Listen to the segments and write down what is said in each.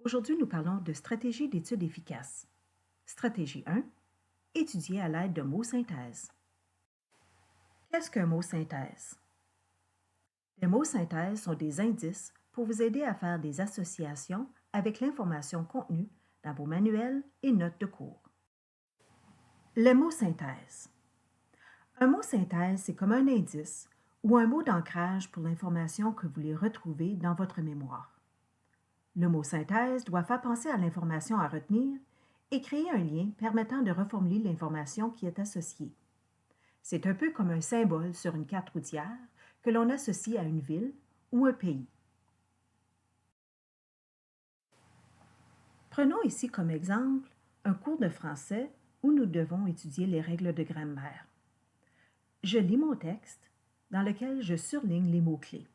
Aujourd'hui, nous parlons de stratégie d'étude efficace. Stratégie 1. Étudier à l'aide de mots synthèse. Qu'est-ce qu'un mot synthèse? Les mots synthèse sont des indices pour vous aider à faire des associations avec l'information contenue dans vos manuels et notes de cours. Les mots synthèse. Un mot synthèse, c'est comme un indice ou un mot d'ancrage pour l'information que vous voulez retrouver dans votre mémoire. Le mot synthèse doit faire penser à l'information à retenir et créer un lien permettant de reformuler l'information qui est associée. C'est un peu comme un symbole sur une carte routière que l'on associe à une ville ou un pays. Prenons ici comme exemple un cours de français où nous devons étudier les règles de grammaire. Je lis mon texte dans lequel je surligne les mots-clés.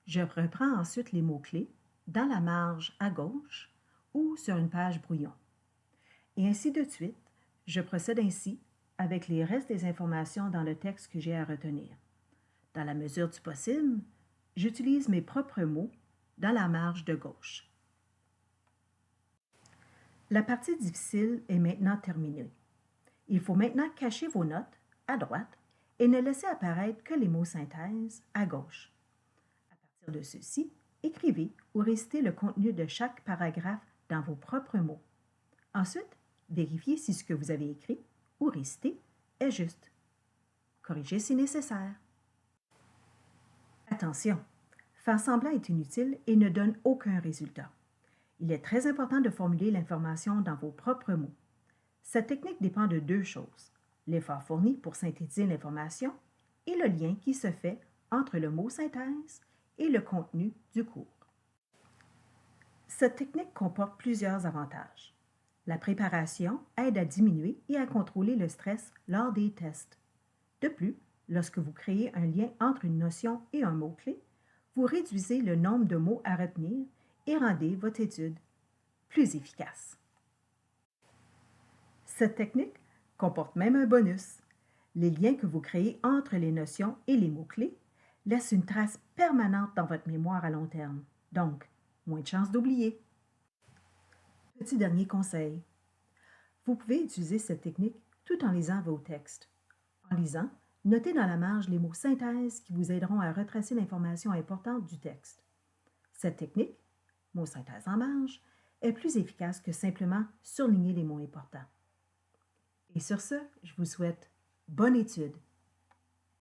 Je reprends ensuite les mots-clés dans la marge à gauche ou sur une page brouillon. Et ainsi de suite, je procède ainsi avec les restes des informations dans le texte que j'ai à retenir. Dans la mesure du possible, j'utilise mes propres mots dans la marge de gauche. La partie difficile est maintenant terminée. Il faut maintenant cacher vos notes à droite et ne laisser apparaître que les mots synthèse à gauche. À partir de ceci, écrivez ou récitez le contenu de chaque paragraphe dans vos propres mots. Ensuite, vérifiez si ce que vous avez écrit ou récité est juste. Corrigez si nécessaire. Attention, faire semblant est inutile et ne donne aucun résultat. Il est très important de formuler l'information dans vos propres mots. Cette technique dépend de deux choses, l'effort fourni pour synthétiser l'information et le lien qui se fait entre le mot synthèse et le contenu du cours. Cette technique comporte plusieurs avantages. La préparation aide à diminuer et à contrôler le stress lors des tests. De plus, lorsque vous créez un lien entre une notion et un mot-clé, vous réduisez le nombre de mots à retenir et rendez votre étude plus efficace. Cette technique comporte même un bonus. Les liens que vous créez entre les notions et les mots-clés laissent une trace permanente dans votre mémoire à long terme. Donc, moins de chances d'oublier. Petit dernier conseil. Vous pouvez utiliser cette technique tout en lisant vos textes. En lisant, notez dans la marge les mots synthèse qui vous aideront à retracer l'information importante du texte. Cette technique, mot synthèse en marge, est plus efficace que simplement surligner les mots importants. Et sur ce, je vous souhaite bonne étude.